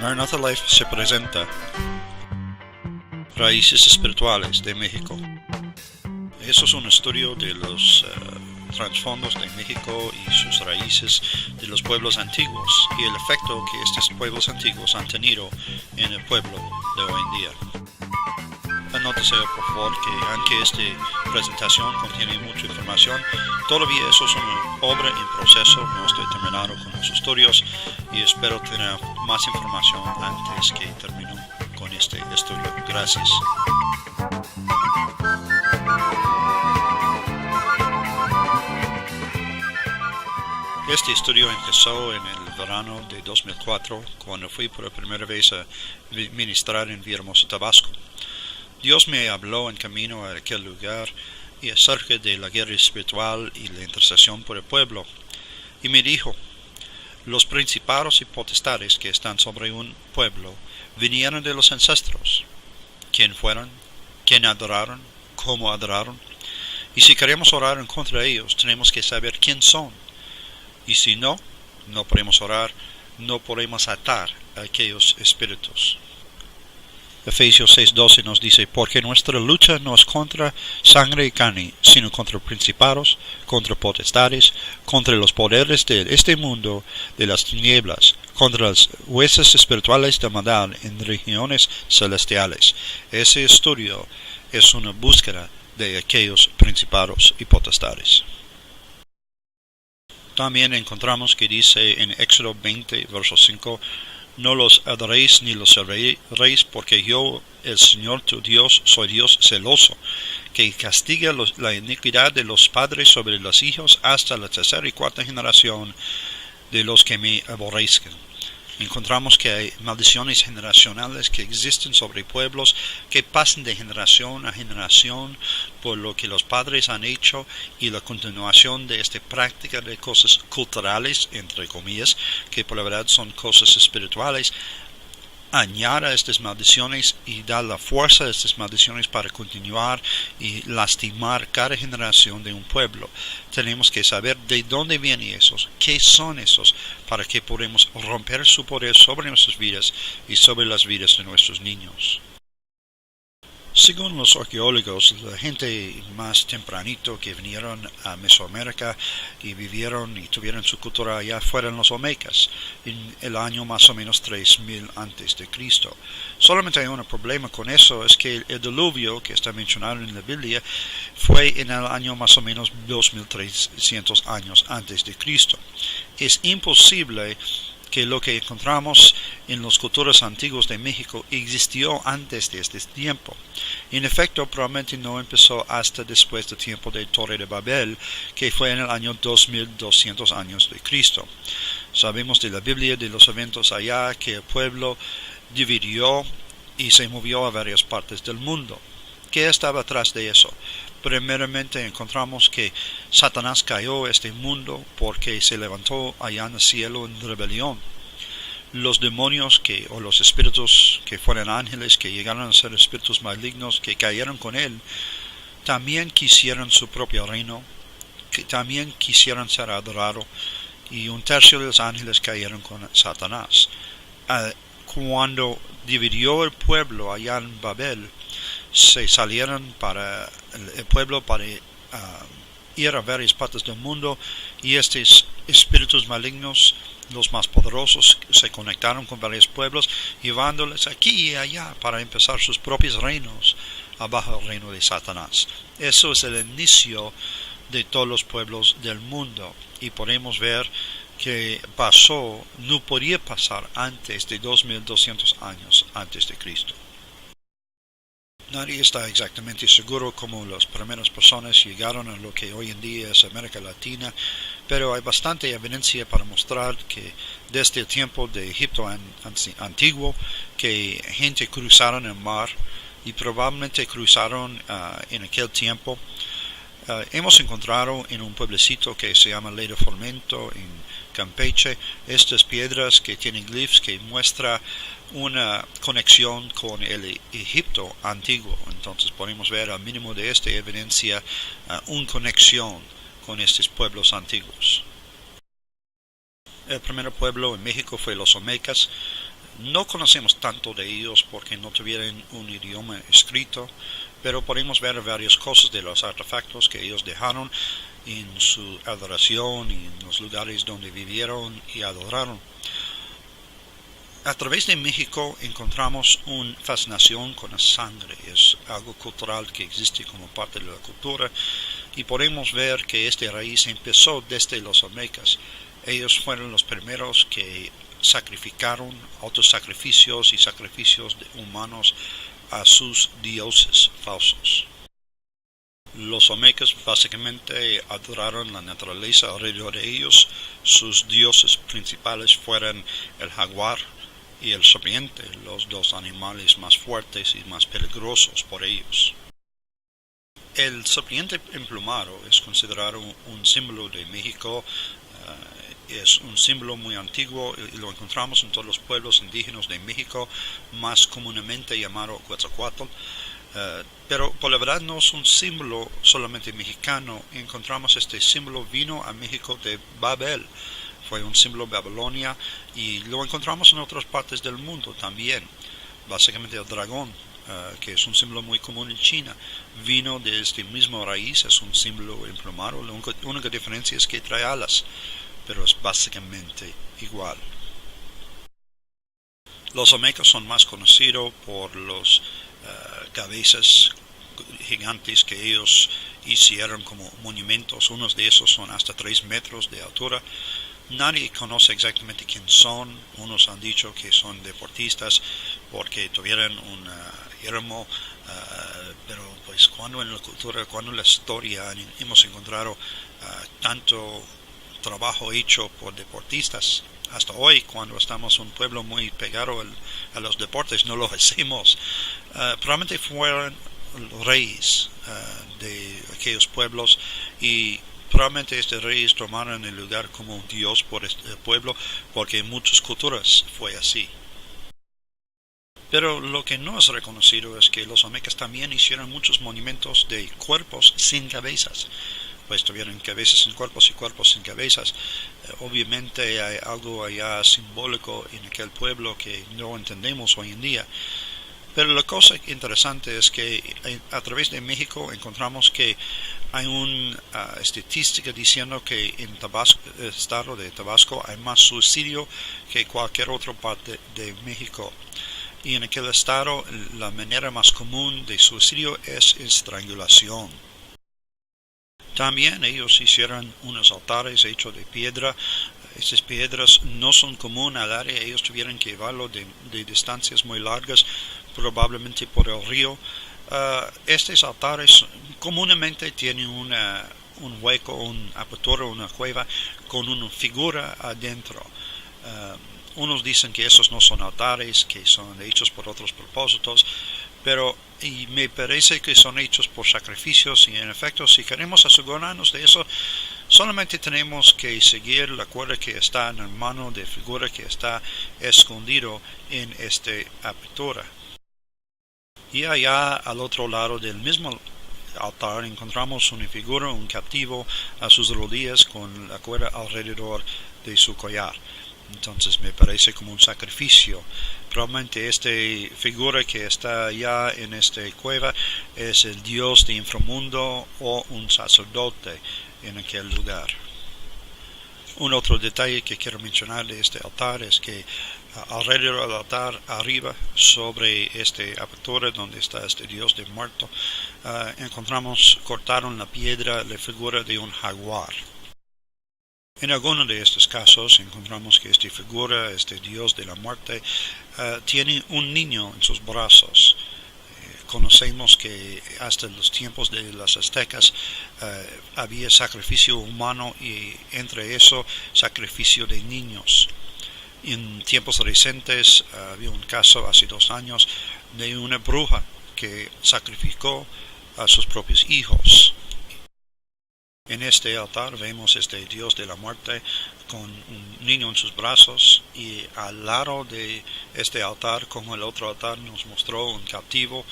Maranatha Life se presenta Raíces Espirituales de México. Eso es un estudio de los trasfondos de México y sus raíces de los pueblos antiguos y el efecto que estos pueblos antiguos han tenido en el pueblo de hoy en día. Anótese por favor que aunque esta presentación contiene mucha información, todavía eso es una obra en proceso, no estoy terminado con los estudios y espero tener más información antes que termino con este estudio. Gracias. Este estudio empezó en el verano de 2004, cuando fui por primera vez a ministrar en Villahermosa, Tabasco. Dios me habló en camino a aquel lugar y acerca de la guerra espiritual y la intercesión por el pueblo, y me dijo: los principados y potestades que están sobre un pueblo vinieron de los ancestros. ¿Quién fueron? ¿Quién adoraron? ¿Cómo adoraron? Y si queremos orar en contra de ellos, tenemos que saber quién son. Y si no podemos orar, no podemos atar a aquellos espíritus. Efesios 6:12 nos dice: porque nuestra lucha no es contra sangre y carne, sino contra principados, contra potestades, contra los poderes de este mundo de las tinieblas, contra las huestes espirituales de maldad en regiones celestiales. Ese estudio es una búsqueda de aquellos principados y potestades. También encontramos que dice en Éxodo 20, verso 5: no los adoréis ni los serviréis, porque yo, el Señor tu Dios, soy Dios celoso, que castiga la iniquidad de los padres sobre los hijos hasta la tercera y cuarta generación de los que me aborrezcan. Encontramos que hay maldiciones generacionales que existen sobre pueblos que pasan de generación a generación por lo que los padres han hecho y la continuación de esta práctica de cosas culturales, entre comillas, que por la verdad son cosas espirituales, añade estas maldiciones y da la fuerza a estas maldiciones para continuar y lastimar cada generación de un pueblo. Tenemos que saber de dónde vienen esos, qué son esos, para que podamos romper su poder sobre nuestras vidas y sobre las vidas de nuestros niños. Según los arqueólogos, la gente más tempranito que vinieron a Mesoamérica y vivieron y tuvieron su cultura allá fueron los olmecas, en el año más o menos 3000 antes de Cristo. Solamente hay un problema con eso, es que el diluvio que está mencionado en la Biblia fue en el año más o menos 2300 años antes de Cristo. Es imposible que lo que encontramos en las culturas antiguas de México existió antes de este tiempo. En efecto, probablemente no empezó hasta después del tiempo de Torre de Babel, que fue en el año 2200 años de Cristo. Sabemos de la Biblia, de los eventos allá, que el pueblo dividió y se movió a varias partes del mundo. ¿Qué estaba atrás de eso? Primeramente encontramos que Satanás cayó a este mundo porque se levantó allá en el cielo en rebelión. Los demonios o los espíritus que fueron ángeles, que llegaron a ser espíritus malignos, que cayeron con él, también quisieron su propio reino, que también quisieron ser adorados, y un tercio de los ángeles cayeron con Satanás. Cuando dividió el pueblo allá en Babel, se salieron para el pueblo para ir a varias partes del mundo, y estos espíritus malignos, los más poderosos, se conectaron con varios pueblos, llevándoles aquí y allá para empezar sus propios reinos abajo del reino de Satanás. Eso es el inicio de todos los pueblos del mundo, y podemos ver que no podía pasar antes de 2200 años antes de Cristo. Nadie está exactamente seguro cómo las primeras personas llegaron a lo que hoy en día es América Latina, pero hay bastante evidencia para mostrar que desde el tiempo de Egipto antiguo, que gente cruzaron el mar y probablemente cruzaron en aquel tiempo. Hemos encontrado en un pueblecito que se llama Ley de Fomento en Campeche estas piedras que tienen glifos que muestran una conexión con el Egipto antiguo. Entonces podemos ver al mínimo de esta evidencia una conexión con estos pueblos antiguos. El primer pueblo en México fue los olmecas. No conocemos tanto de ellos porque no tuvieron un idioma escrito, pero podemos ver varias cosas de los artefactos que ellos dejaron en su adoración y en los lugares donde vivieron y adoraron. A través de México encontramos una fascinación con la sangre, es algo cultural que existe como parte de la cultura, y podemos ver que esta raíz empezó desde los olmecas. Ellos fueron los primeros que sacrificaron autosacrificios y sacrificios humanos a sus dioses falsos. Los olmecas básicamente adoraron la naturaleza alrededor de ellos. Sus dioses principales fueron el jaguar y el serpiente, los dos animales más fuertes y más peligrosos por ellos. El serpiente emplumado es considerado un símbolo de México. Es un símbolo muy antiguo y lo encontramos en todos los pueblos indígenas de México, más comúnmente llamado Quetzalcóatl. Pero por la verdad no es un símbolo solamente mexicano. Encontramos este símbolo vino a México de Babel. Fue un símbolo de Babilonia y lo encontramos en otras partes del mundo también. Básicamente el dragón, que es un símbolo muy común en China, vino de este mismo raíz, es un símbolo emplumado. La única diferencia es que trae alas, pero es básicamente igual. Los olmecas son más conocidos por los cabezas gigantes que ellos hicieron como monumentos. Unos de esos son hasta 3 metros de altura. Nadie conoce exactamente quién son. Unos han dicho que son deportistas porque tuvieron un yermo, pero pues cuando en la cultura, cuando en la historia hemos encontrado tanto trabajo hecho por deportistas. Hasta hoy, cuando estamos un pueblo muy pegado a los deportes, no lo hacemos. Probablemente fueron reyes de aquellos pueblos y probablemente estos reyes tomaron el lugar como un dios por este pueblo, porque en muchas culturas fue así. Pero lo que no es reconocido es que los olmecas también hicieron muchos monumentos de cuerpos sin cabezas. Pues tuvieron cabezas sin cuerpos y cuerpos sin cabezas. Obviamente hay algo allá simbólico en aquel pueblo que no entendemos hoy en día. Pero la cosa interesante es que a través de México encontramos que hay una estadística diciendo que en Tabasco, el estado de Tabasco, hay más suicidio que cualquier otra parte de México. Y en aquel estado la manera más común de suicidio es estrangulación. También ellos hicieron unos altares hechos de piedra. Estas piedras no son comunes al área, ellos tuvieron que llevarlo de distancias muy largas, probablemente por el río. Estos altares comúnmente tienen un hueco, una apertura, una cueva con una figura adentro. Unos dicen que esos no son altares, que son hechos por otros propósitos, pero me parece que son hechos por sacrificios y en efecto si queremos asegurarnos de eso solamente tenemos que seguir la cuerda que está en la mano de figura que está escondido en esta apertura. Y allá al otro lado del mismo altar encontramos una figura, un captivo a sus rodillas con la cuerda alrededor de su collar. Entonces me parece como un sacrificio. Probablemente esta figura que está allá en esta cueva es el dios de inframundo o un sacerdote en aquel lugar. Un otro detalle que quiero mencionar de este altar es que alrededor del altar, arriba, sobre esta apertura donde está este dios de muerto, cortaron la piedra, la figura de un jaguar. En algunos de estos casos encontramos que esta figura, este dios de la muerte, tiene un niño en sus brazos. Conocemos que hasta los tiempos de los aztecas había sacrificio humano y entre eso sacrificio de niños. En tiempos recientes había un caso hace 2 años de una bruja que sacrificó a sus propios hijos. En este altar vemos este dios de la muerte con un niño en sus brazos y al lado de este altar, como el otro altar nos mostró un cautivo,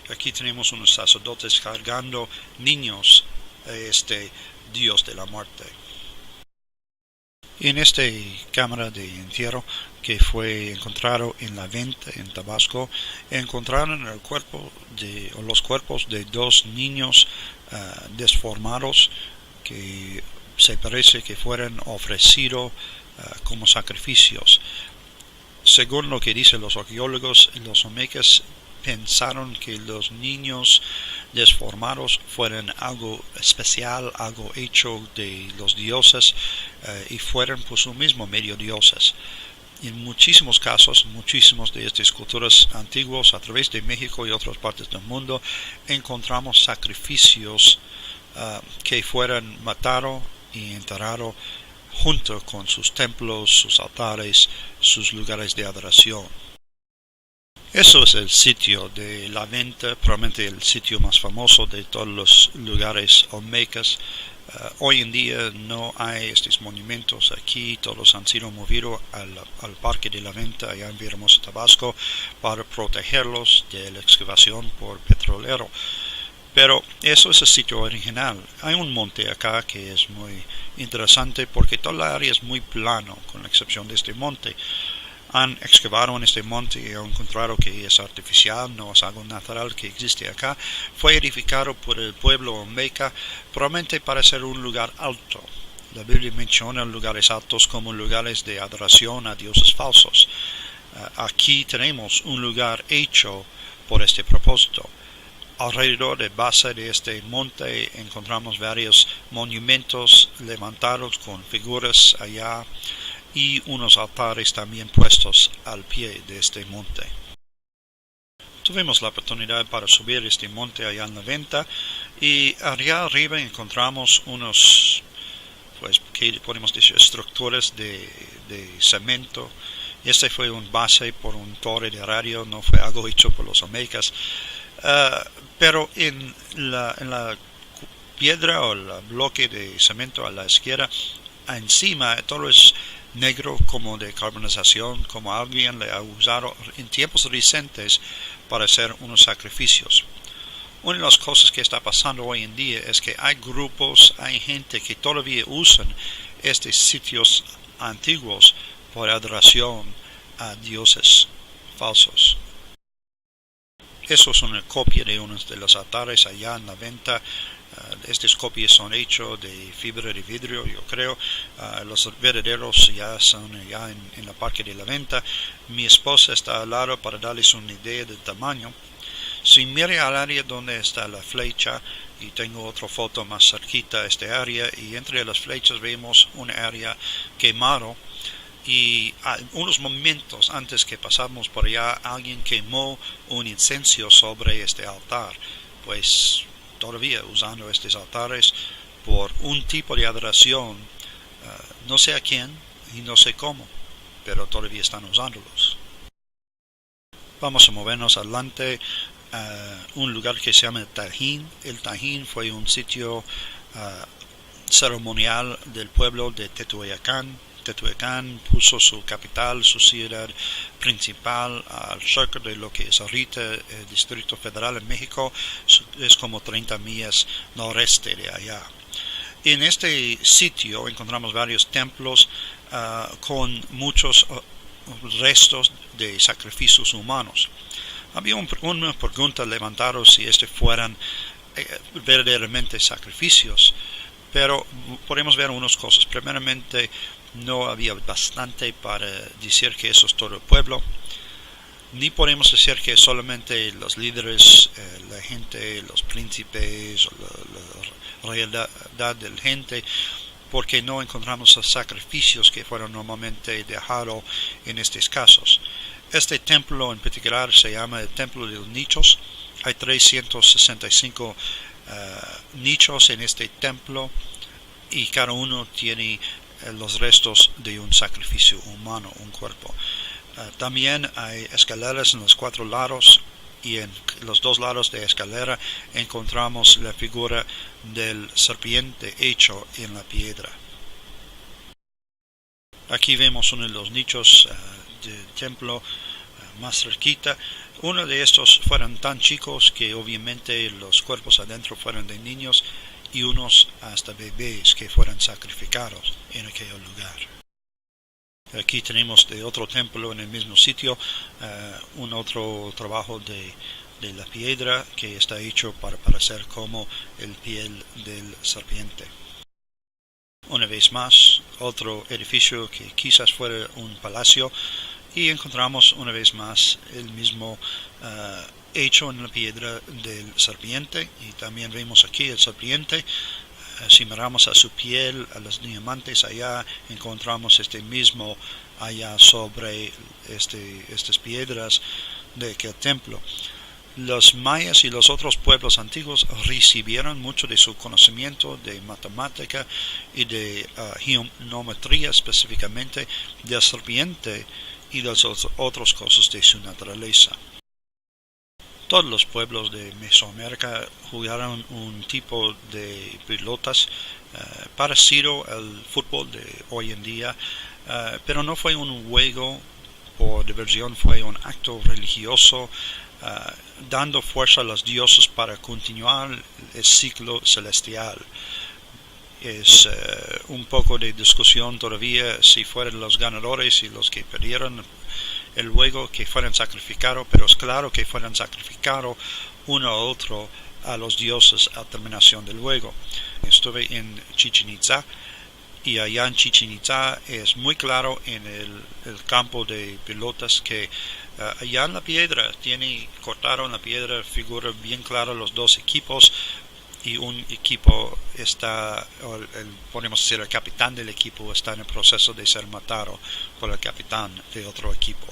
aquí tenemos unos sacerdotes cargando niños a este dios de la muerte. En esta cámara de entierro que fue encontrado en La Venta, en Tabasco, encontraron los cuerpos de dos niños desformados que se parece que fueron ofrecidos como sacrificios. Según lo que dicen los arqueólogos, los olmecas pensaron que los niños desformados fueron algo especial, algo hecho de los dioses, y fueron por su mismo medio dioses. En muchísimos casos, muchísimas de estas culturas antiguas a través de México y otras partes del mundo, encontramos sacrificios que fueron matados y enterrados junto con sus templos, sus altares, sus lugares de adoración. Eso es el sitio de La Venta, probablemente el sitio más famoso de todos los lugares olmecas. Hoy en día no hay estos monumentos aquí, todos han sido movidos al Parque de La Venta allá en Villahermosa, Tabasco, para protegerlos de la excavación por petrolero. Pero eso es el sitio original. Hay un monte acá que es muy interesante porque toda la área es muy plano, con la excepción de este monte. Han excavado en este monte y han encontrado que es artificial, no es algo natural que existe acá. Fue edificado por el pueblo olmeca, probablemente para ser un lugar alto. La Biblia menciona lugares altos como lugares de adoración a dioses falsos. Aquí tenemos un lugar hecho por este propósito. Alrededor de base de este monte encontramos varios monumentos levantados con figuras allá y unos altares también puestos al pie de este monte. Tuvimos la oportunidad para subir este monte allá en La Venta y allá arriba encontramos unos, ¿qué podemos decir? Estructuras de cemento. Este fue un base por un torre de radio, no fue algo hecho por los olmecas. Pero en la piedra o el bloque de cemento a la izquierda, encima todo es negro como de carbonización, como alguien le ha usado en tiempos recientes para hacer unos sacrificios. Una de las cosas que está pasando hoy en día es que hay grupos, hay gente que todavía usan estos sitios antiguos por adoración a dioses falsos. Eso es una copia de uno de los altares allá en La Venta. Estas copias son hechas de fibra de vidrio, yo creo. Los verdaderos ya son allá en la Parque de La Venta. Mi esposa está al lado para darles una idea del tamaño. Si mira al área donde está la flecha, y tengo otra foto más cerquita a esta área, y entre las flechas vemos una área quemado. Y unos momentos antes que pasamos por allá, alguien quemó un incienso sobre este altar, pues todavía usando estos altares por un tipo de adoración, no sé a quién y no sé cómo, pero todavía están usándolos. Vamos a movernos adelante a un lugar que se llama Tajín. El Tajín fue un sitio ceremonial del pueblo de Tetuayacán. Tetuayacán puso su capital, su ciudad principal al cerca de lo que es ahorita el Distrito Federal en México. Es como 30 millas noreste de allá. En este sitio encontramos varios templos con muchos restos de sacrificios humanos. Había una pregunta levantada si estos fueran verdaderamente sacrificios, pero podemos ver unas cosas. Primeramente, no había bastante para decir que eso es todo el pueblo, ni podemos decir que solamente los líderes, la gente, los príncipes, la realidad de la gente, porque no encontramos los sacrificios que fueron normalmente dejados en estos casos. Este templo en particular se llama el Templo de los Nichos. Hay 365 nichos en este templo y cada uno tiene los restos de un sacrificio humano, un cuerpo. También hay escaleras en los 4 lados y en los 2 lados de escalera encontramos la figura del serpiente hecho en la piedra. Aquí vemos uno de los nichos del templo más cerquita. Uno de estos fueron tan chicos que obviamente los cuerpos adentro fueron de niños y unos hasta bebés que fueron sacrificados en aquel lugar. Aquí tenemos de otro templo en el mismo sitio un otro trabajo de la piedra que está hecho para parecer como el piel del serpiente. Una vez más, otro edificio que quizás fuera un palacio, y encontramos una vez más el mismo hecho en la piedra del serpiente, y también vemos aquí el serpiente. Si miramos a su piel, a los diamantes allá, encontramos este mismo allá sobre estas piedras de aquel templo. Los mayas y los otros pueblos antiguos recibieron mucho de su conocimiento de matemática y de geometría, específicamente de la serpiente y de las otras cosas de su naturaleza. Todos los pueblos de Mesoamérica jugaron un tipo de pelotas parecido al fútbol de hoy en día, pero no fue un juego por diversión, fue un acto religioso, dando fuerza a los dioses para continuar el ciclo celestial. Es un poco de discusión todavía si fueron los ganadores y los que perdieron el juego que fueran sacrificados, pero es claro que fueran sacrificados uno a otro a los dioses a terminación del juego. Estuve en Chichén Itzá, y allá en Chichén Itzá es muy claro en el campo de pelotas que allá en la piedra cortaron la piedra, figura bien clara los dos equipos, y un equipo está, podemos decir, el capitán del equipo está en el proceso de ser matado por el capitán de otro equipo.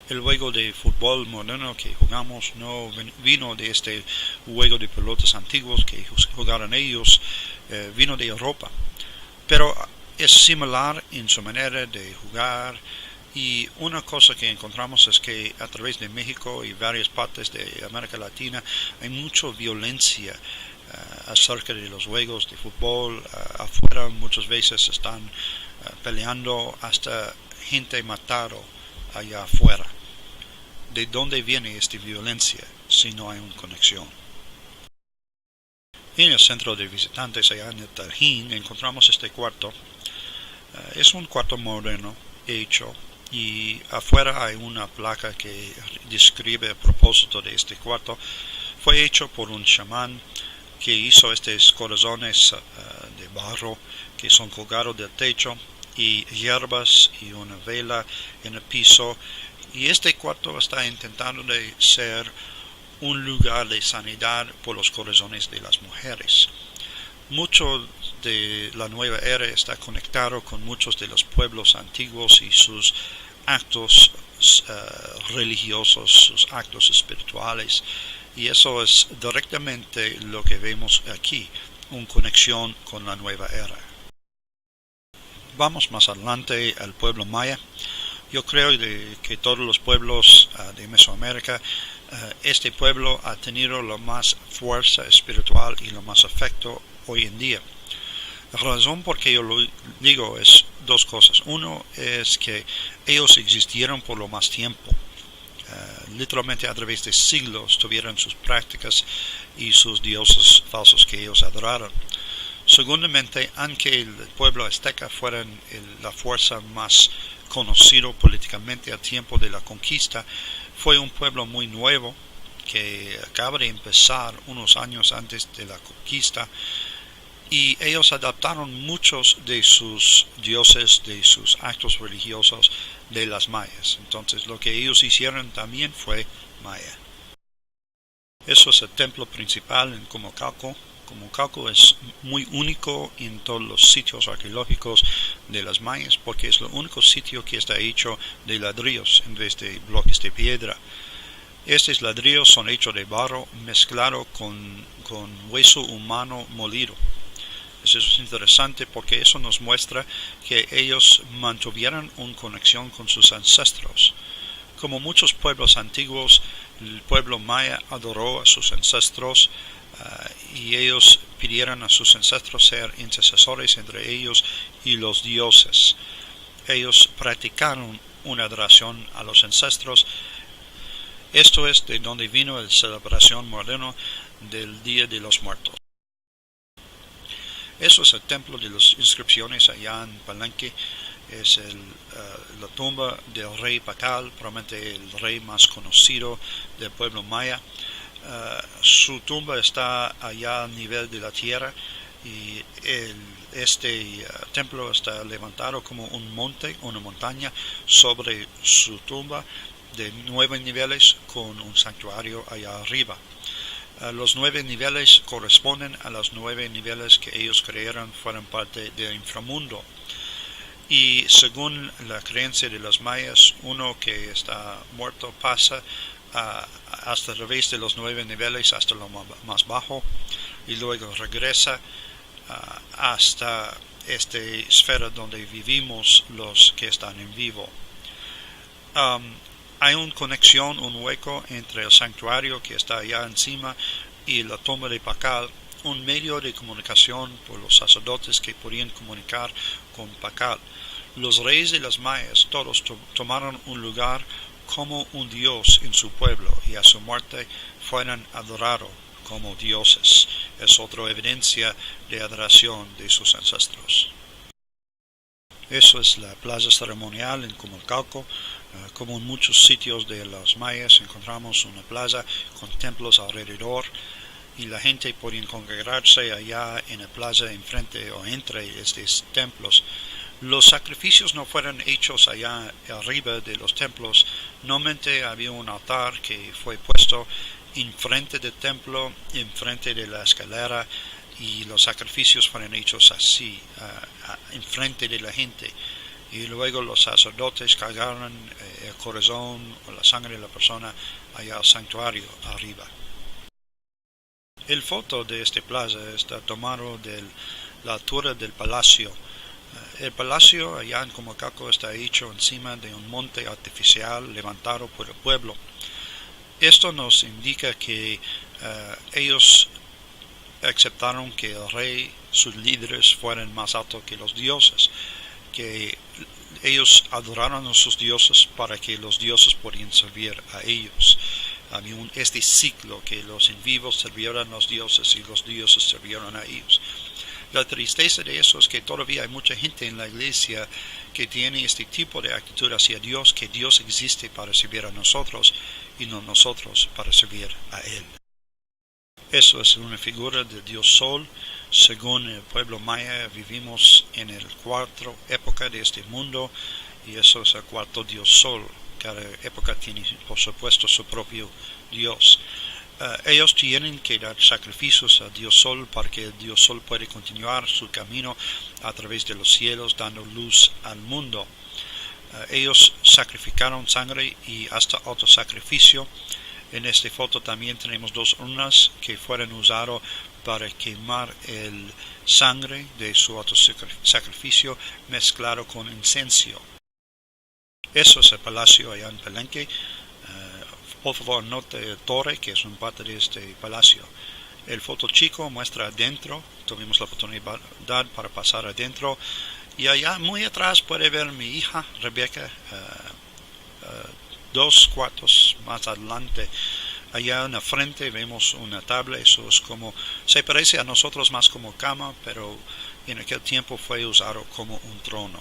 El juego de fútbol moderno que jugamos no vino de este juego de pelotas antiguos que jugaron ellos, vino de Europa, pero es similar en su manera de jugar. Y una cosa que encontramos es que a través de México y varias partes de América Latina hay mucha violencia acerca de los juegos de fútbol. Afuera muchas veces están peleando, hasta gente matado allá afuera. ¿De dónde viene esta violencia si no hay una conexión? En el centro de visitantes allá en el Tajín encontramos este cuarto. Es un cuarto moderno hecho, y afuera hay una placa que describe el propósito de este cuarto. Fue hecho por un chamán que hizo estos corazones de barro que son colgados del techo, y hierbas y una vela en el piso, y este cuarto está intentando de ser un lugar de sanidad por los corazones de las mujeres. Mucho de la nueva era está conectado con muchos de los pueblos antiguos y sus actos religiosos, sus actos espirituales, y eso es directamente lo que vemos aquí, una conexión con la nueva era. Vamos más adelante al pueblo maya. Yo creo que todos los pueblos de Mesoamérica, este pueblo ha tenido la más fuerza espiritual y lo más afecto hoy en día. La razón por que yo lo digo es dos cosas. Uno es que ellos existieron por lo más tiempo. Literalmente a través de siglos tuvieron sus prácticas y sus dioses falsos que ellos adoraron. Segundamente, aunque el pueblo azteca fuera la fuerza más conocida políticamente a tiempo de la conquista, fue un pueblo muy nuevo que acaba de empezar unos años antes de la conquista, y ellos adaptaron muchos de sus dioses, de sus actos religiosos de las mayas. Entonces lo que ellos hicieron también fue maya. Eso es el templo principal en Comocalco. Comocalco es muy único en todos los sitios arqueológicos de las mayas, porque es el único sitio que está hecho de ladrillos en vez de bloques de piedra. Estos ladrillos son hechos de barro mezclado con hueso humano molido. Eso es interesante porque eso nos muestra que ellos mantuvieron una conexión con sus ancestros. Como muchos pueblos antiguos, el pueblo maya adoró a sus ancestros, y ellos pidieron a sus ancestros ser intercesores entre ellos y los dioses. Ellos practicaron una adoración a los ancestros. Esto es de donde vino la celebración moderna del Día de los Muertos. Eso es el templo de las inscripciones allá en Palenque. Es la tumba del rey Pacal, probablemente el rey más conocido del pueblo maya. Su tumba está allá a nivel de la tierra y este templo está levantado como un monte, una montaña sobre su tumba de 9 niveles con un santuario allá arriba. Los 9 niveles corresponden a los 9 niveles que ellos creyeron fueran parte del inframundo. Y según la creencia de los mayas, uno que está muerto pasa hasta el revés de los 9 niveles, hasta lo más bajo, y luego regresa hasta esta esfera donde vivimos los que están en vivo. Hay una conexión, un hueco entre el santuario que está allá encima y la tumba de Pacal, un medio de comunicación por los sacerdotes que podían comunicar con Pacal. Los reyes de los mayas todos tomaron un lugar como un dios en su pueblo y a su muerte fueron adorados como dioses. Es otra evidencia de adoración de sus ancestros. Eso es la plaza ceremonial en Comalcalco. Como en muchos sitios de los mayas encontramos una plaza con templos alrededor y la gente podía congregarse allá en la plaza enfrente o entre estos templos. Los sacrificios no fueron hechos allá arriba de los templos. Normalmente había un altar que fue puesto enfrente del templo, enfrente de la escalera, y los sacrificios fueron hechos así, enfrente de la gente. Y luego los sacerdotes cargaron el corazón o la sangre de la persona allá al santuario arriba. El foto de esta plaza está tomado de la altura del palacio. El palacio allá en Comalcalco está hecho encima de un monte artificial levantado por el pueblo. Esto nos indica que ellos aceptaron que el rey, sus líderes, fueran más altos que los dioses, que ellos adoraron a sus dioses para que los dioses podían servir a ellos. Había este ciclo que los en vivos sirvieron a los dioses y los dioses sirvieron a ellos. La tristeza de eso es que todavía hay mucha gente en la iglesia que tiene este tipo de actitud hacia Dios, que Dios existe para servir a nosotros y no nosotros para servir a Él. Eso es una figura del Dios Sol. Según el pueblo maya, vivimos en la cuarta época de este mundo y eso es el cuarto Dios Sol. Cada época tiene, por supuesto, su propio Dios. Ellos tienen que dar sacrificios a Dios Sol para que el Dios Sol pueda continuar su camino a través de los cielos, dando luz al mundo. Ellos sacrificaron sangre y hasta otro sacrificio. En esta foto también tenemos 2 urnas que fueron usadas para quemar el sangre de su otro sacrificio mezclado con incienso. Eso es el palacio allá en Palenque. Por favor, note el torre que es un parte de este palacio. El foto chico muestra adentro. Tuvimos la oportunidad para pasar adentro. Y allá muy atrás puede ver mi hija Rebeca. 2 cuartos más adelante, allá en la frente vemos una tabla. Eso es como, se parece a nosotros más como cama, pero en aquel tiempo fue usado como un trono.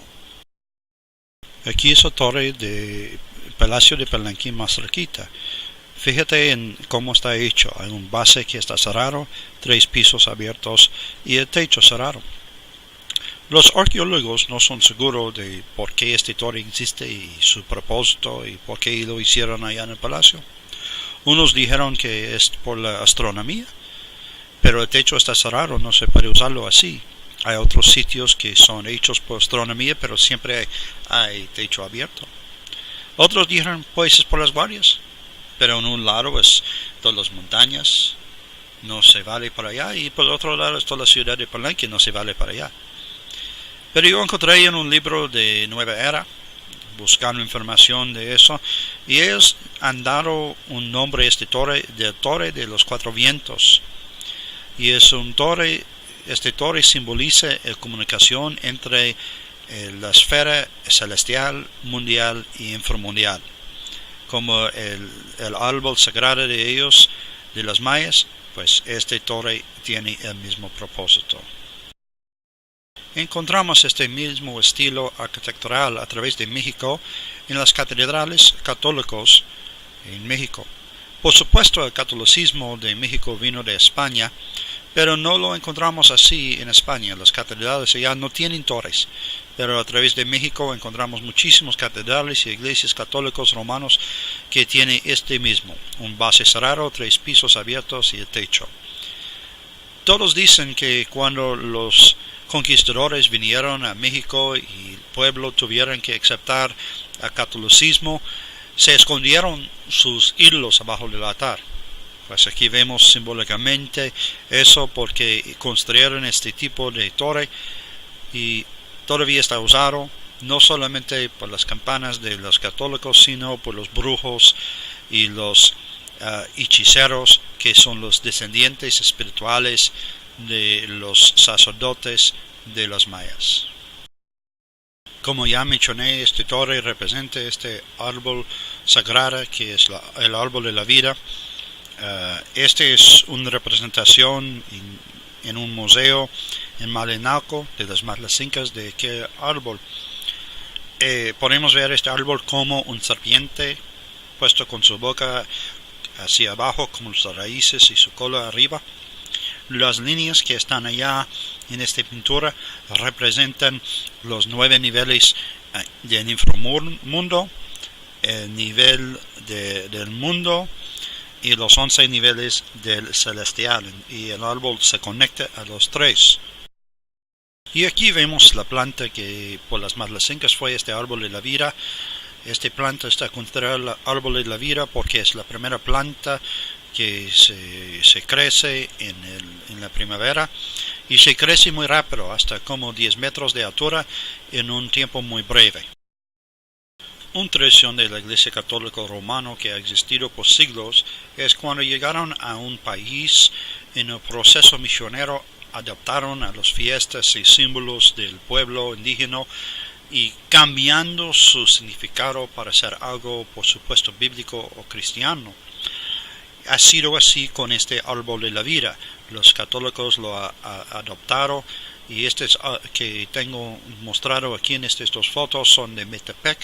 Aquí es la torre del Palacio de Palenque más cerquita. Fíjate en cómo está hecho. Hay un base que está cerrado, 3 pisos abiertos y el techo cerrado. Los arqueólogos no son seguros de por qué esta torre existe y su propósito y por qué lo hicieron allá en el palacio. Unos dijeron que es por la astronomía, pero el techo está cerrado, no se puede usarlo así. Hay otros sitios que son hechos por astronomía, pero siempre hay techo abierto. Otros dijeron, pues es por las guardias, pero en un lado es todas las montañas, no se vale para allá, y por el otro lado es toda la ciudad de Palenque, no se vale para allá. Pero yo encontré en un libro de Nueva Era, buscando información de eso, y ellos han dado un nombre a esta torre de los 4 vientos. Y es un torre, esta torre simboliza la comunicación entre la esfera celestial, mundial y inframundial. Como el árbol sagrado de ellos, de los mayas, pues esta torre tiene el mismo propósito. Encontramos este mismo estilo arquitectural a través de México en las catedrales católicos en México. Por supuesto, el catolicismo de México vino de España, pero no lo encontramos así en España. Las catedrales allá no tienen torres, pero a través de México encontramos muchísimos catedrales y iglesias católicos romanos que tienen este mismo, un base cerrado, 3 pisos abiertos y el techo. Todos dicen que cuando los conquistadores vinieron a México y el pueblo tuvieron que aceptar el catolicismo, se escondieron sus ídolos abajo del altar. Pues aquí vemos simbólicamente eso porque construyeron este tipo de torre y todavía está usado no solamente por las campanas de los católicos, sino por los brujos y los hechiceros, que son los descendientes espirituales de los sacerdotes de los mayas. Como ya mencioné, esta torre representa este árbol sagrado que es el árbol de la vida. Este es una representación en un museo en Malinalco de las Matlacincas de aquel árbol. Podemos ver este árbol como un serpiente puesto con su boca hacia abajo, como sus raíces y su cola arriba. Las líneas que están allá en esta pintura representan los 9 niveles del inframundo, el nivel del mundo y los 11 niveles del celestial, y el árbol se conecta a los 3. Y aquí vemos la planta que por las Matlacincas fue este árbol de la vida. Esta planta está considerada el árbol de la vida porque es la primera planta que se crece en la primavera, y se crece muy rápido, hasta como 10 metros de altura en un tiempo muy breve. Una tradición de la Iglesia Católica Romana que ha existido por siglos es cuando llegaron a un país en el proceso misionero, adaptaron a las fiestas y símbolos del pueblo indígena y cambiando su significado para ser algo, por supuesto, bíblico o cristiano. Ha sido así con este árbol de la vida. Los católicos lo adoptaron, y estos que tengo mostrado aquí en estas 2 fotos son de Metepec.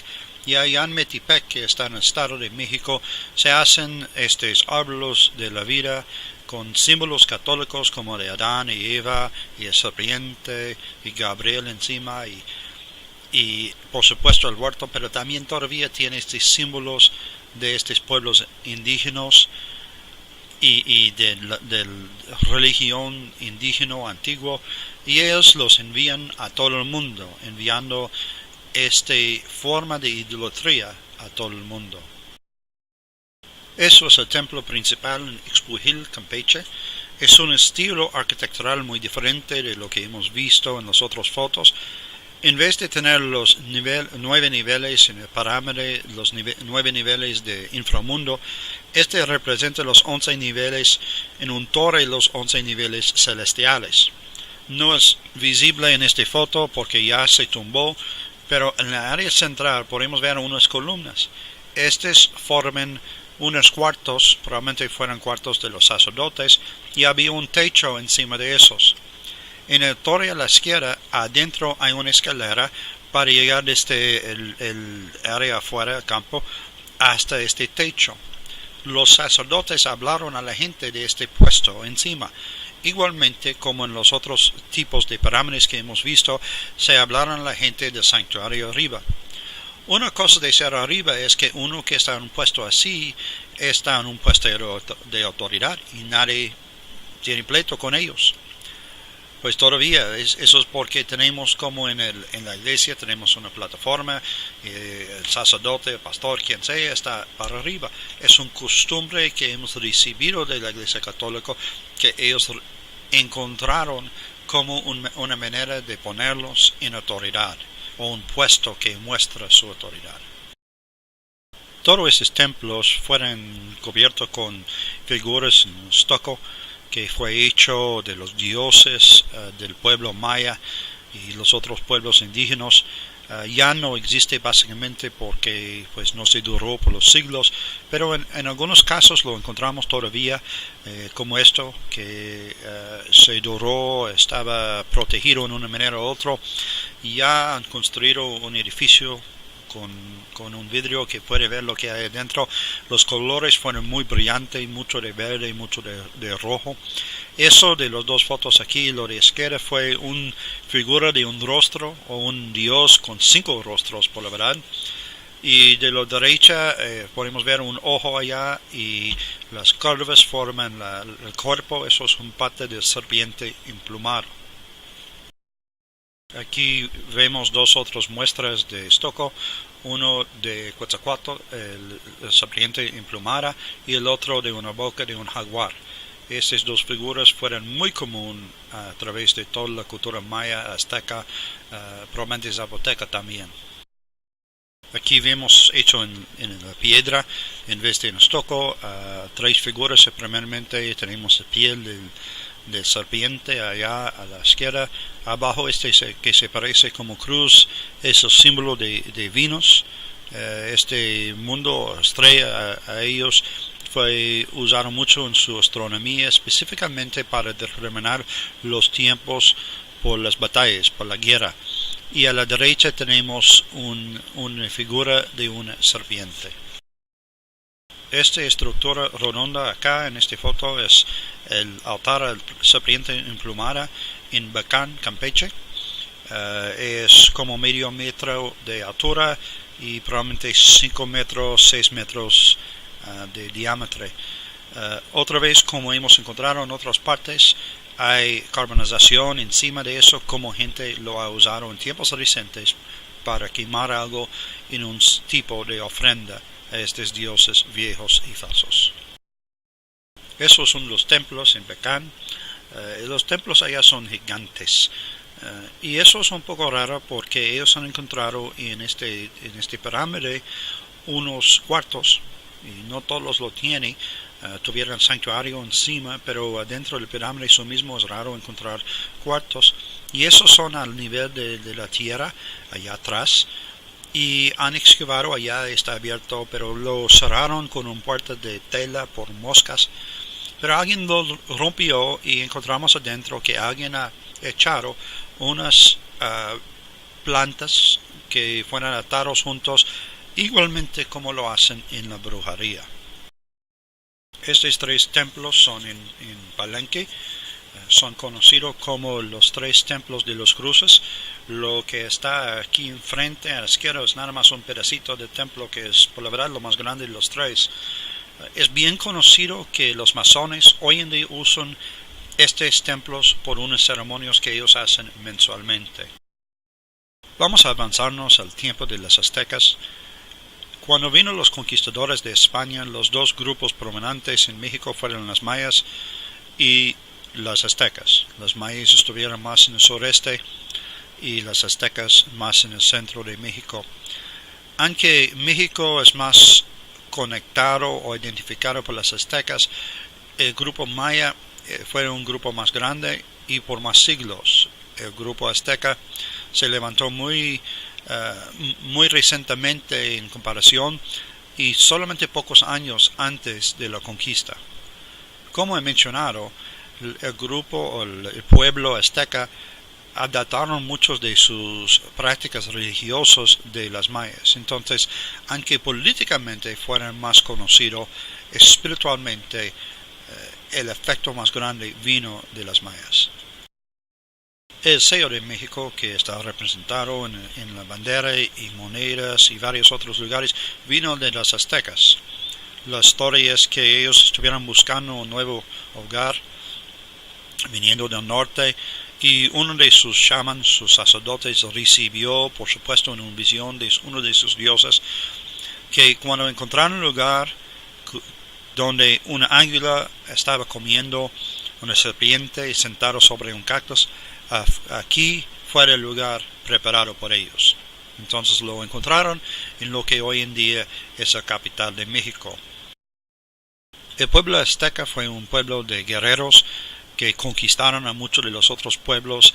Y allá en Metepec, que está en el estado de México, se hacen estos árboles de la vida con símbolos católicos como de Adán y Eva y el serpiente y Gabriel encima y por supuesto el huerto, pero también todavía tiene estos símbolos de estos pueblos indígenas y de la religión indígena antigua, y ellos los envían a todo el mundo, enviando esta forma de idolatría a todo el mundo. Eso es el templo principal en Ixpujil, Campeche. Es un estilo arquitectural muy diferente de lo que hemos visto en las otras fotos. En vez de tener los 9 niveles en el parámetro, los 9 niveles de inframundo, este representa los 11 niveles en un torre y los 11 niveles celestiales. No es visible en esta foto porque ya se tumbó, pero en la área central podemos ver unas columnas. Estas forman unos cuartos, probablemente fueran cuartos de los sacerdotes, y había un techo encima de esos. En el torre a la izquierda, adentro hay una escalera para llegar desde el área afuera del campo hasta este techo. Los sacerdotes hablaron a la gente de este puesto encima. Igualmente, como en los otros tipos de pirámides que hemos visto, se hablaron a la gente del santuario arriba. Una cosa de ser arriba es que uno que está en un puesto así está en un puesto de autoridad y nadie tiene pleito con ellos. Pues todavía, eso es porque tenemos como en la iglesia tenemos una plataforma, el sacerdote, el pastor, quien sea, está para arriba. Es una costumbre que hemos recibido de la Iglesia Católica, que ellos encontraron como una manera de ponerlos en autoridad, o un puesto que muestra su autoridad. Todos estos templos fueron cubiertos con figuras en estuco, que fue hecho de los dioses del pueblo maya y los otros pueblos indígenas. Ya no existe básicamente porque pues no se duró por los siglos, pero en algunos casos lo encontramos todavía, como esto que se duró, estaba protegido en una manera u otra, y ya han construido un edificio con un vidrio que puede ver lo que hay adentro. Los colores fueron muy brillantes, mucho de verde y mucho de rojo. Eso de las dos fotos aquí, lo de izquierda fue una figura de un rostro o un dios con 5 rostros, por la verdad. Y de la derecha podemos ver un ojo allá y las curvas forman el cuerpo. Eso es un parte de serpiente emplumado. Aquí vemos dos otras muestras de estuco, uno de Quetzalcóatl, la serpiente emplumada, y el otro de una boca de un jaguar. Estas dos figuras fueron muy comunes a través de toda la cultura maya, azteca, probablemente zapoteca también. Aquí vemos hecho en la piedra en vez de en estuco, 3 figuras. Primeramente tenemos la piel del serpiente allá a la izquierda. Abajo que se parece como cruz es el símbolo de Venus. Este mundo estrella a ellos fue usado mucho en su astronomía, específicamente para determinar los tiempos por las batallas, por la guerra. Y a la derecha tenemos una figura de una serpiente. Esta estructura redonda acá en esta foto es el altar a la serpiente emplumada en Bacán, Campeche. Es como medio metro de altura y probablemente 5 metros, 6 metros de diámetro. Otra vez, como hemos encontrado en otras partes, hay carbonización encima de eso, como gente lo ha usado en tiempos recientes para quemar algo en un tipo de ofrenda a estos dioses viejos y falsos. Esos son los templos en Bacán. Los templos allá son gigantes. Y eso es un poco raro porque ellos han encontrado en este pirámide unos cuartos, y no todos lo tienen. Tuvieron santuario encima, pero adentro del pirámide eso mismo es raro encontrar cuartos, y esos son al nivel de la tierra allá atrás, y han excavado allá, está abierto, pero lo cerraron con un puerta de tela por moscas, pero alguien lo rompió y encontramos adentro que alguien ha echado unas plantas que fueron atados juntos, igualmente como lo hacen en la brujería. Estos 3 templos son en Palenque, son conocidos como los 3 templos de los cruces. Lo que está aquí enfrente a la izquierda es nada más un pedacito de templo que es por la verdad lo más grande de los 3. Es bien conocido que los masones hoy en día usan estos templos por unas ceremonias que ellos hacen mensualmente. Vamos a avanzarnos al tiempo de los aztecas. Cuando vino los conquistadores de España, los 2 grupos prominentes en México fueron los mayas y los aztecas. Los mayas estuvieron más en el sureste y los aztecas más en el centro de México. Aunque México es más conectado o identificado por los aztecas, el grupo maya fue un grupo más grande y por más siglos. El grupo azteca se levantó muy recientemente en comparación y solamente pocos años antes de la conquista. Como he mencionado, el grupo o el pueblo azteca adaptaron muchos de sus prácticas religiosas de las mayas. Entonces, aunque políticamente fueran más conocidos, espiritualmente el efecto más grande vino de las mayas. El sello de México, que está representado en la bandera y monedas y varios otros lugares, vino de los aztecas. La historia es que ellos estuvieron buscando un nuevo hogar, viniendo del norte, y uno de sus chamans, sus sacerdotes, recibió, por supuesto, en una visión de uno de sus dioses, que cuando encontraron un lugar donde una águila estaba comiendo una serpiente sentado sobre un cactus, aquí fue el lugar preparado por ellos. Entonces lo encontraron en lo que hoy en día es la capital de México. El pueblo azteca fue un pueblo de guerreros, que conquistaron a muchos de los otros pueblos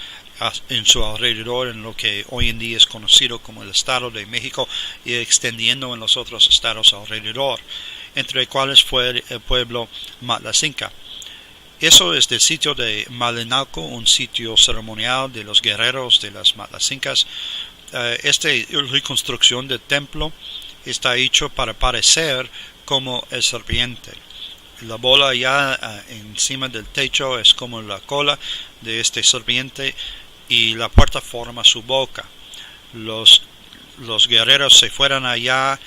en su alrededor, en lo que hoy en día es conocido como el Estado de México, y extendiendo en los otros estados alrededor, entre los cuales fue el pueblo Matlacinca. Eso es del sitio de Malinalco, un sitio ceremonial de los guerreros de las Matlacincas. Esta reconstrucción del templo está hecho para parecer como el serpiente. La bola ya encima del techo es como la cola de este serpiente y la puerta forma su boca. Los guerreros se fueron allá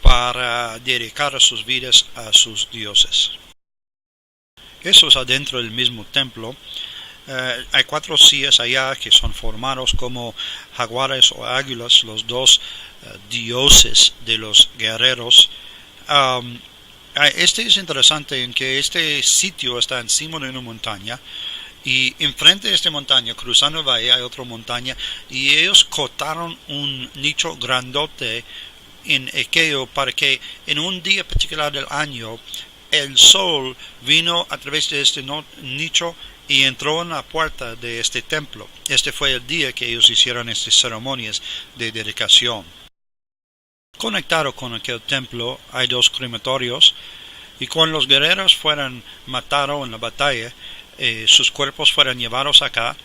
para dedicar sus vidas a sus dioses. Eso es adentro del mismo templo. Hay 4 sillas allá que son formados como jaguares o águilas, los dos dioses de los guerreros. Este es interesante en que este sitio está encima de una montaña, y enfrente de esta montaña, cruzando el valle, hay otra montaña, y ellos cortaron un nicho grandote en aquello para que en un día particular del año el sol vino a través de este nicho y entró en la puerta de este templo. Este fue el día que ellos hicieron estas ceremonias de dedicación. Conectado con aquel templo hay 2 crematorios, y cuando los guerreros fueron matados en la batalla, sus cuerpos fueron llevados acá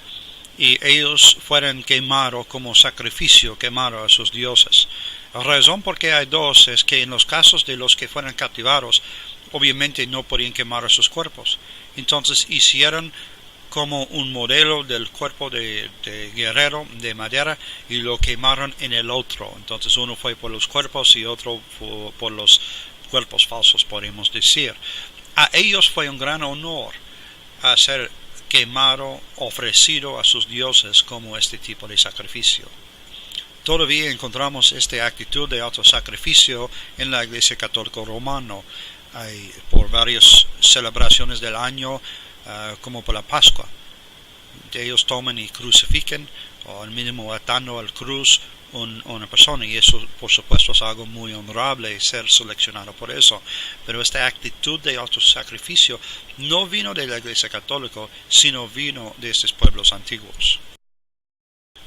y ellos fueron quemados como sacrificio, quemados a sus dioses. La razón por qué hay 2 es que en los casos de los que fueron capturados, obviamente no podían quemar sus cuerpos. Entonces hicieron como un modelo del cuerpo de guerrero de madera y lo quemaron en el otro. Entonces uno fue por los cuerpos y otro por los cuerpos falsos, podemos decir. A ellos fue un gran honor a ser quemado, ofrecido a sus dioses como este tipo de sacrificio. Todavía encontramos esta actitud de autosacrificio en la Iglesia Católica Romana. Hay por varias celebraciones del año, como por la Pascua. Ellos toman y crucifican, o al mínimo atando al cruz una persona, y eso por supuesto es algo muy honorable ser seleccionado por eso. Pero esta actitud de autosacrificio no vino de la Iglesia Católica, sino vino de estos pueblos antiguos.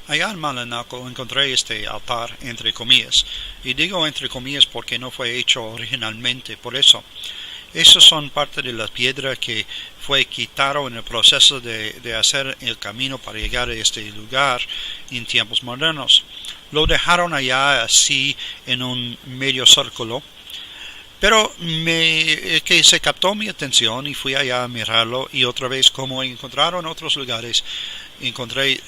Allá en Malinalco encontré este altar entre comillas, y digo entre comillas porque no fue hecho originalmente por eso. Esas son parte de la piedra que fue quitado en el proceso de hacer el camino para llegar a este lugar en tiempos modernos. Lo dejaron allá así en un medio círculo, pero que se captó mi atención y fui allá a mirarlo, y otra vez, como encontraron en otros lugares, encontré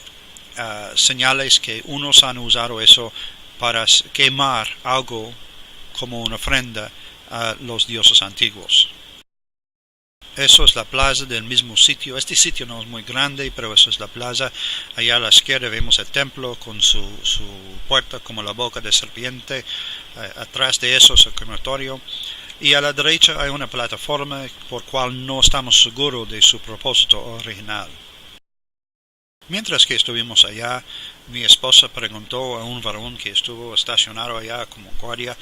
señales que unos han usado eso para quemar algo como una ofrenda a los dioses antiguos. Eso es la plaza del mismo sitio. Este sitio no es muy grande, pero eso es la plaza. Allá a la izquierda vemos el templo con su puerta como la boca de serpiente. Atrás de eso es el crematorio. Y a la derecha hay una plataforma por cual no estamos seguros de su propósito original. Mientras que estuvimos allá, mi esposa preguntó a un varón que estuvo estacionado allá como guardia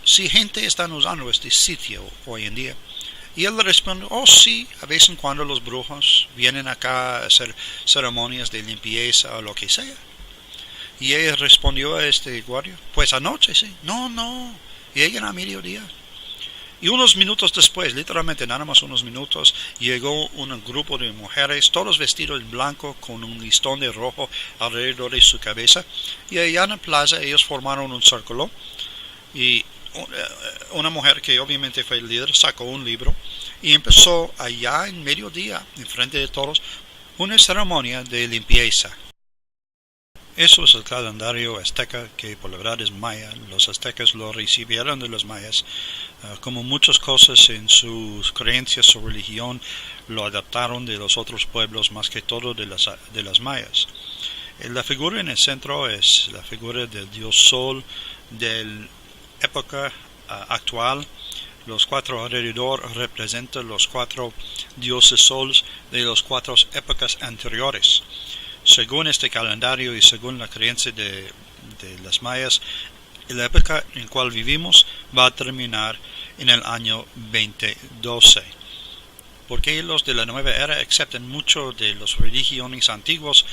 si gente está usando este sitio hoy en día. Y él le respondió, oh sí, a vez en cuando los brujos vienen acá a hacer ceremonias de limpieza o lo que sea. Y ella respondió a este guardia, pues anoche sí, no, llegan a mediodía. Y unos minutos después, literalmente nada más unos minutos, llegó un grupo de mujeres, todos vestidos en blanco con un listón de rojo alrededor de su cabeza. Y allá en la plaza ellos formaron un círculo, y una mujer que obviamente fue el líder sacó un libro y empezó allá en mediodía, en frente de todos, una ceremonia de limpieza. Eso es el calendario azteca, que por la verdad es maya. Los aztecas lo recibieron de los mayas. Como muchas cosas en sus creencias o religión, lo adaptaron de los otros pueblos, más que todo de las mayas. La figura en el centro es la figura del dios Sol de la época actual. Los 4 alrededor representan los 4 dioses soles de las 4 épocas anteriores. Según este calendario y según la creencia de las mayas, la época en la cual vivimos va a terminar en el año 2012. porque los de la nueva era aceptan mucho de las religiones antiguas.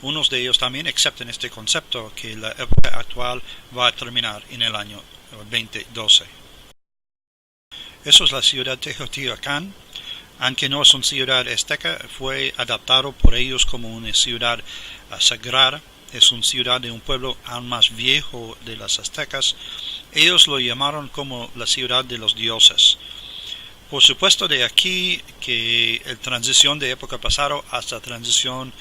Unos de ellos también aceptan este concepto que la época actual va a terminar en el año 2012. Eso es la ciudad de Teotihuacán. Aunque no es una ciudad azteca, fue adaptado por ellos como una ciudad sagrada. Es una ciudad de un pueblo aún más viejo de las aztecas. Ellos lo llamaron como la ciudad de los dioses. Por supuesto, de aquí que la transición de época pasada hasta transición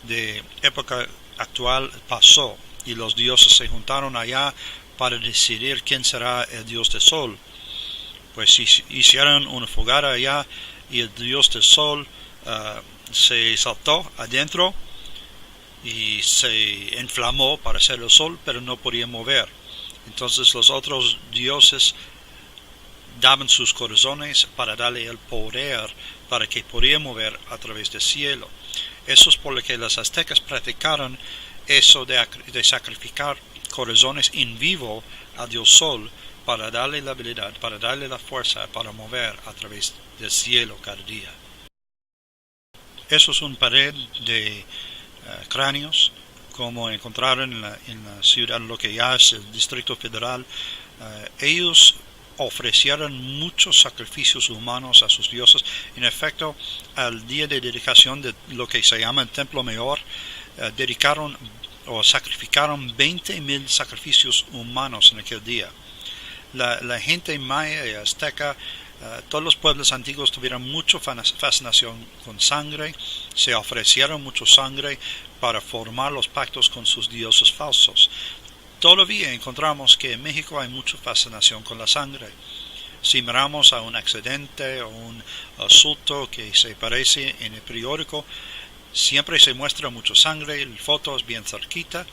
de época actual pasó, y los dioses se juntaron allá para decidir quién será el dios del sol. Pues hicieron una fogata allá, y el dios del sol se saltó adentro y se inflamó para ser el sol, pero no podía mover. Entonces los otros dioses daban sus corazones para darle el poder para que podía mover a través del cielo. Eso es por lo que los aztecas practicaron eso de sacrificar corazones en vivo a Dios Sol para darle la habilidad, para darle la fuerza para mover a través del cielo cada día. Eso es una pared de cráneos, como encontraron en la ciudad, lo que ya es el Distrito Federal. Ellos ofrecieron muchos sacrificios humanos a sus dioses. En efecto, al día de dedicación de lo que se llama el Templo Mayor, dedicaron o sacrificaron 20,000 sacrificios humanos en aquel día. La gente maya y azteca, todos los pueblos antiguos tuvieron mucha fascinación con sangre, se ofrecieron mucha sangre para formar los pactos con sus dioses falsos. Todavía encontramos que en México hay mucha fascinación con la sangre. Si miramos a un accidente o un asunto que se aparece en el periódico, siempre se muestra mucha sangre, fotos bien cerquita.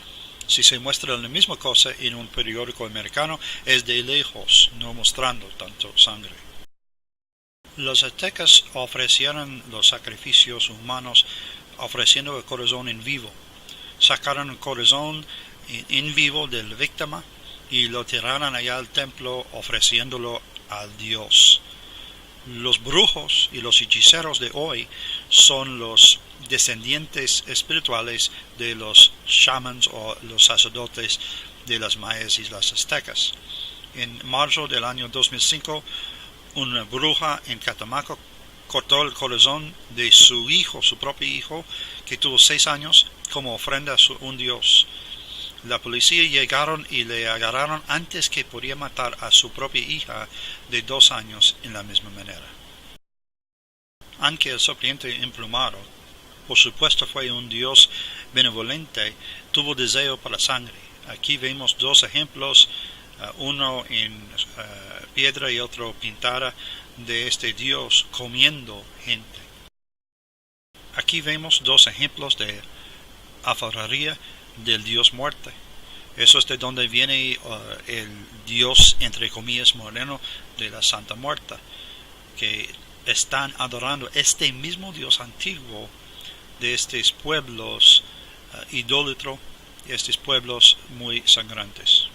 Si se muestra la misma cosa en un periódico americano, es de lejos, no mostrando tanto sangre. Los aztecas ofrecieron los sacrificios humanos ofreciendo el corazón en vivo. Sacaron el corazón en vivo de la víctima y lo tiraron allá al templo ofreciéndolo al Dios. Los brujos y los hechiceros de hoy son los descendientes espirituales de los shamans o los sacerdotes de las mayas y las aztecas. En marzo del año 2005, una bruja en Catemaco cortó el corazón de su hijo, su propio hijo, que tuvo 6 años, como ofrenda a un dios. La policía llegaron y le agarraron antes que podía matar a su propia hija de 2 años en la misma manera. Aunque el serpiente emplumado, por supuesto, fue un dios benevolente, tuvo deseo por la sangre. Aquí vemos 2 ejemplos, uno en piedra y otro pintada, de este dios comiendo gente. Aquí vemos 2 ejemplos de alfarería del dios muerte. Eso es de donde viene el dios, entre comillas, moderno de la Santa Muerta, que están adorando este mismo dios antiguo de estos pueblos idólatros, estos pueblos muy sangrantes.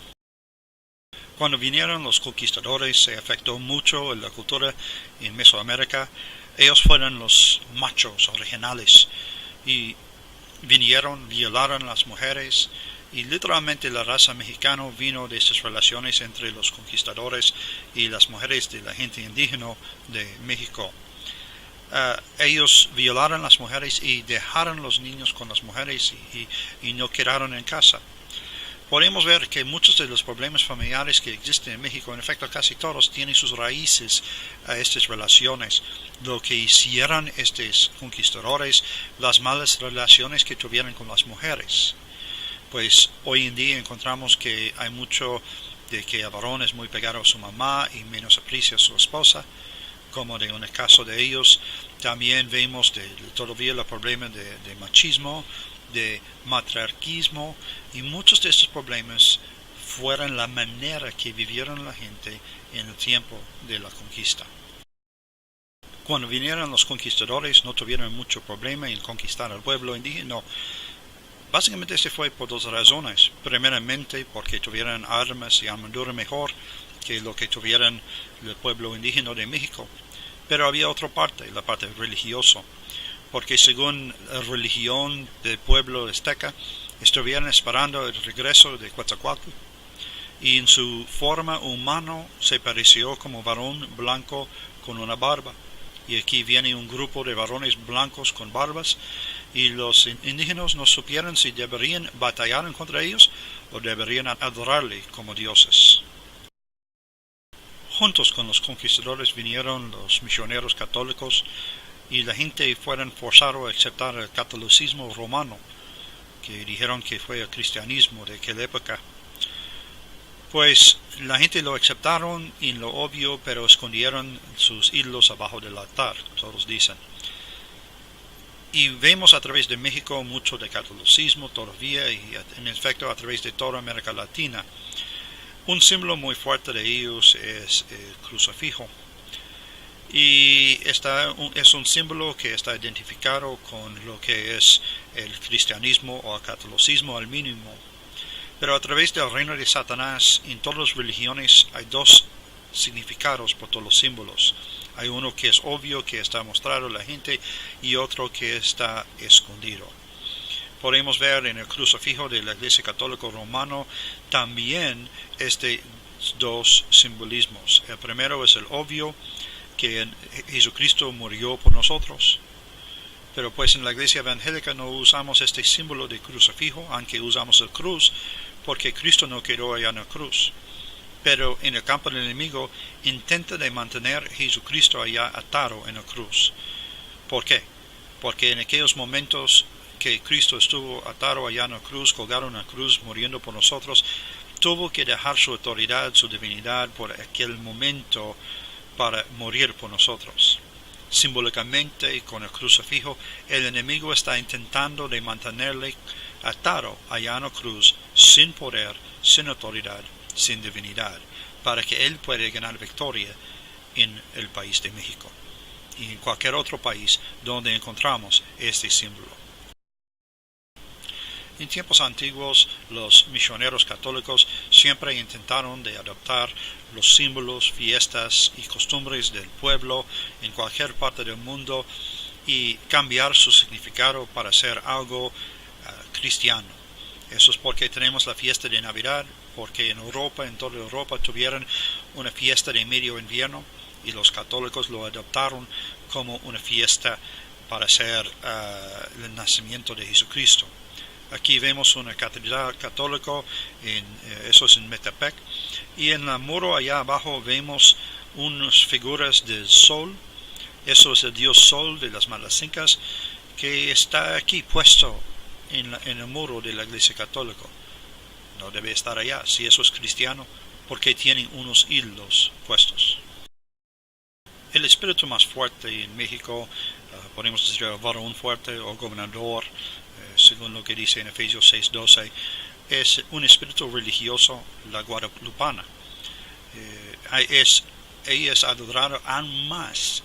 Cuando vinieron los conquistadores, se afectó mucho la cultura en Mesoamérica. Ellos fueron los machos originales y vinieron, violaron a las mujeres, y literalmente la raza mexicana vino de estas relaciones entre los conquistadores y las mujeres de la gente indígena de México. Ellos violaron a las mujeres y dejaron los niños con las mujeres y no quedaron en casa. Podemos ver que muchos de los problemas familiares que existen en México, en efecto casi todos, tienen sus raíces a estas relaciones. Lo que hicieron estos conquistadores, las malas relaciones que tuvieron con las mujeres. Pues hoy en día encontramos que hay mucho de que el varón es muy pegado a su mamá y menos aprecia a su esposa, como en el caso de ellos. También vemos todavía el problema de machismo, de matriarquismo, y muchos de estos problemas fueron la manera que vivieron la gente en el tiempo de la conquista. Cuando vinieron los conquistadores no tuvieron mucho problema en conquistar al pueblo indígena. No. Básicamente se fue por 2 razones. Primeramente porque tuvieron armas y armadura mejor que lo que tuvieron el pueblo indígena de México. Pero había otra parte, la parte religiosa, porque según la religión del pueblo azteca, estuvieron esperando el regreso de Quetzalcóatl, y en su forma humana se pareció como varón blanco con una barba. Y aquí viene un grupo de varones blancos con barbas, y los indígenas no supieron si deberían batallar contra ellos o deberían adorarle como dioses. Juntos con los conquistadores vinieron los misioneros católicos, y la gente fueron forzados a aceptar el catolicismo romano, que dijeron que fue el cristianismo de aquella época. Pues la gente lo aceptaron en lo obvio, pero escondieron sus ídolos abajo del altar, todos dicen. Y vemos a través de México mucho de catolicismo todavía, y en efecto a través de toda América Latina. Un símbolo muy fuerte de ellos es el crucifijo. Y es un símbolo que está identificado con lo que es el cristianismo o el catolicismo al mínimo. Pero a través del reino de Satanás, en todas las religiones hay dos significados por todos los símbolos. Hay uno que es obvio, que está mostrado a la gente, y otro que está escondido. Podemos ver en el crucifijo de la Iglesia Católica Romana también dos simbolismos. El primero es el obvio, que Jesucristo murió por nosotros. Pero pues en la iglesia evangélica no usamos este símbolo de crucifijo, aunque usamos el cruz, porque Cristo no quedó allá en la cruz. Pero en el campo del enemigo intenta de mantener a Jesucristo allá atado en la cruz. ¿Por qué? Porque en aquellos momentos que Cristo estuvo atado allá en la cruz, colgado en la cruz, muriendo por nosotros, tuvo que dejar su autoridad, su divinidad por aquel momento para morir por nosotros. Simbólicamente, con el crucifijo, el enemigo está intentando de mantenerle atado allá en la cruz, sin poder, sin autoridad, sin divinidad, para que él pueda ganar victoria en el país de México y en cualquier otro país donde encontramos este símbolo. En tiempos antiguos, los misioneros católicos siempre intentaron de adoptar los símbolos, fiestas y costumbres del pueblo en cualquier parte del mundo y cambiar su significado para ser algo cristiano. Eso es porque tenemos la fiesta de Navidad, porque en Europa, en toda Europa, tuvieron una fiesta de medio invierno y los católicos lo adoptaron como una fiesta para ser el nacimiento de Jesucristo. Aquí vemos una catedral católica, eso es en Metepec, y en el muro allá abajo vemos unas figuras del sol. Eso es el dios sol de las Malacincas, que está aquí puesto en el muro de la iglesia católica. No debe estar allá. Si eso es cristiano, porque tienen unos ídolos puestos. El espíritu más fuerte en México, podemos decir el varón fuerte o gobernador, según lo que dice en Efesios 6:12, es un espíritu religioso, la guadalupana. Ella es adorada aún más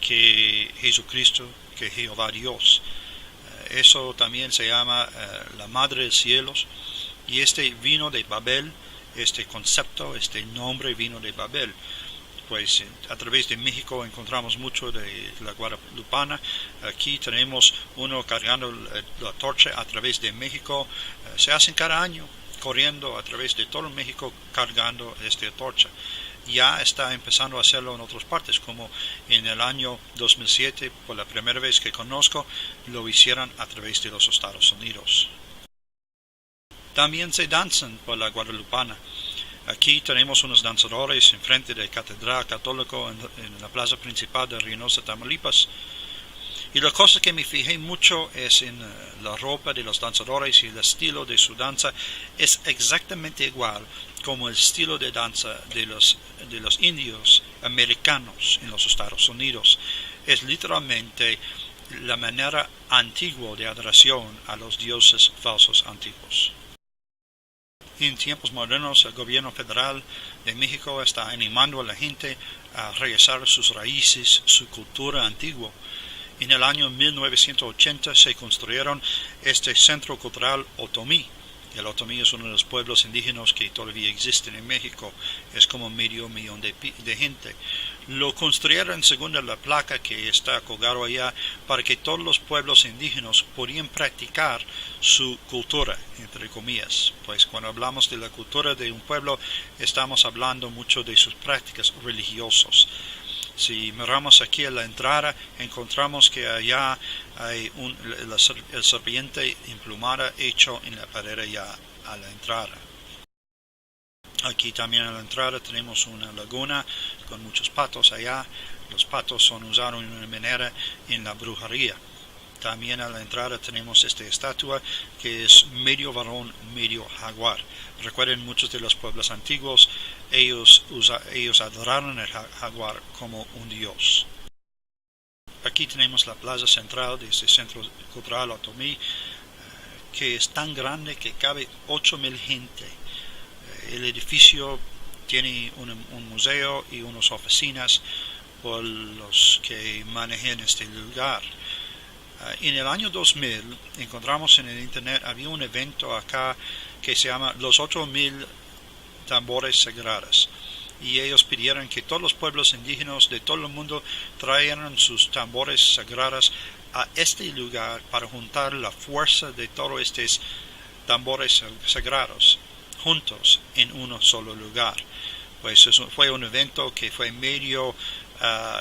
que Jesucristo, que Jehová Dios. Eso también se llama la Madre de los Cielos, y vino de Babel, este concepto, este nombre vino de Babel. Pues a través de México encontramos mucho de la guadalupana. Aquí tenemos uno cargando la torcha a través de México. Se hacen cada año corriendo a través de todo México cargando esta torcha. Ya está empezando a hacerlo en otras partes, como en el año 2007, por la primera vez que conozco, lo hicieron a través de los Estados Unidos. También se danzan por la guadalupana. Aquí tenemos unos danzadores enfrente de la Catedral Católica en la plaza principal de Reynosa, Tamaulipas. Y la cosa que me fijé mucho es en la ropa de los danzadores, y el estilo de su danza es exactamente igual como el estilo de danza de los indios americanos en los Estados Unidos. Es literalmente la manera antigua de adoración a los dioses falsos antiguos. En tiempos modernos, el gobierno federal de México está animando a la gente a regresar a sus raíces, su cultura antigua. En el año 1980 se construyeron este centro cultural otomí. El otomí es uno de los pueblos indígenas que todavía existen en México. Es como 500,000 de gente. Lo construyeron según la placa que está colgado allá para que todos los pueblos indígenas podían practicar su cultura, entre comillas. Pues cuando hablamos de la cultura de un pueblo, estamos hablando mucho de sus prácticas religiosas. Si miramos aquí a la entrada, encontramos que allá hay el serpiente emplumada hecho en la pared allá a la entrada. Aquí también a la entrada tenemos una laguna con muchos patos allá. Los patos son usados de una manera en la brujería. También a la entrada tenemos esta estatua que es medio varón, medio jaguar. Recuerden, muchos de los pueblos antiguos, ellos adoraron al jaguar como un dios. Aquí tenemos la plaza central de este centro cultural Otomí, que es tan grande que cabe 8,000 gente. El edificio tiene un museo y unas oficinas por los que manejan este lugar. En el año 2000 encontramos en el internet, había un evento acá que se llama Los 8,000 Tambores Sagrados. Y ellos pidieron que todos los pueblos indígenas de todo el mundo trajeran sus tambores sagrados a este lugar para juntar la fuerza de todos estos tambores sagrados juntos en un solo lugar. Pues eso fue un evento que fue medio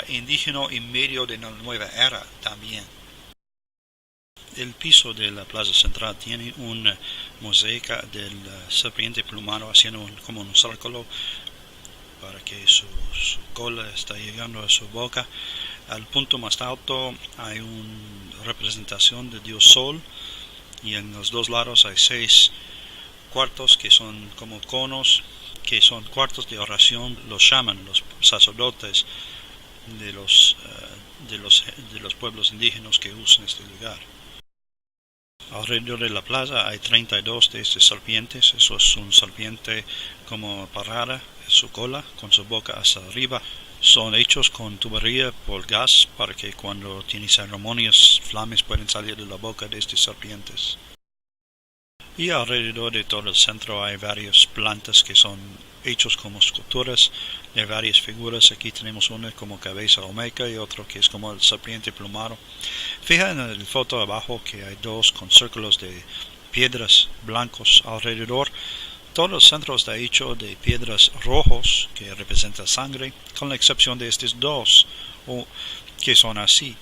indígena y medio de la nueva era también. El piso de la plaza central tiene una mosaica del serpiente plumado haciendo como un círculo para que su cola está llegando a su boca. Al punto más alto hay una representación de Dios Sol y en los dos lados hay 6 cuartos que son como conos, que son cuartos de oración. Los llaman los sacerdotes de los pueblos indígenas que usan este lugar. Alrededor de la plaza hay 32 de estas serpientes. Eso es un serpiente como parada en su cola, con su boca hacia arriba. Son hechos con tubería por gas para que cuando tiene ceremonias, flames pueden salir de la boca de estas serpientes. Y alrededor de todo el centro hay varias plantas que son hechos como esculturas de varias figuras. Aquí tenemos una como cabeza olmeca y otro que es como el serpiente plumado. Fija en la foto abajo que hay 2 con círculos de piedras blancos alrededor. Todo el centro está hecho de piedras rojos que representan sangre, con la excepción de estos 2 que son así.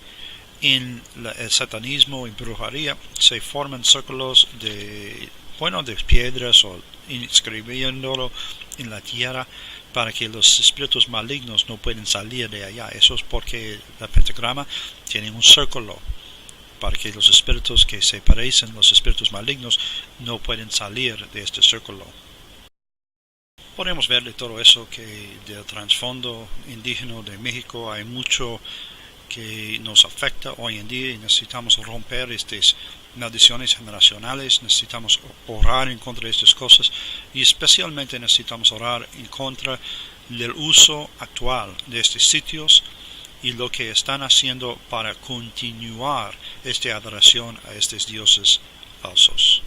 En el satanismo y brujería se forman círculos de piedras o inscribiéndolo en la tierra para que los espíritus malignos no pueden salir de allá. Eso es porque el pentagrama tiene un círculo para que los espíritus que se parecen, los espíritus malignos, no pueden salir de este círculo. Podemos ver de todo eso que del trasfondo indígena de México hay mucho que nos afecta hoy en día y necesitamos romper estas maldiciones generacionales, necesitamos orar en contra de estas cosas y especialmente necesitamos orar en contra del uso actual de estos sitios y lo que están haciendo para continuar esta adoración a estos dioses falsos.